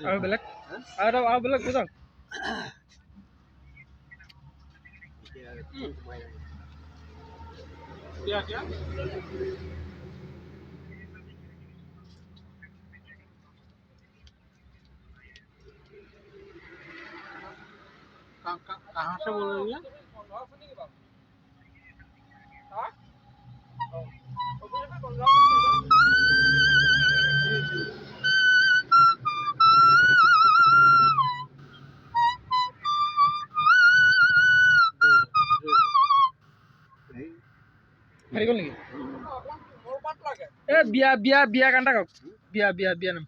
আৰু বেলেগ আৰু বেলেগ বুজাওক कहाँ से बोल रही है হেৰি গ'ল নেকি বিয়া বিয়া বিয়া গান এটা গাওক বিয়া বিয়া বিয়া নাম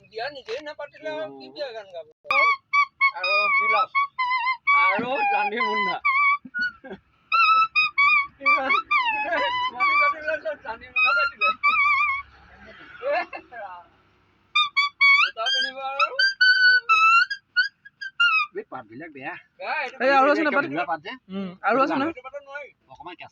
বিয়া নিজেই নাপাতিলে আৰু কি বিয়া গান গাব আৰু বিলাস আৰু জানি মুন্না পাতবিলাক বেয়া এই আৰু আছে না পাত পাত যে আৰু আছে না অকণমান কেঁচা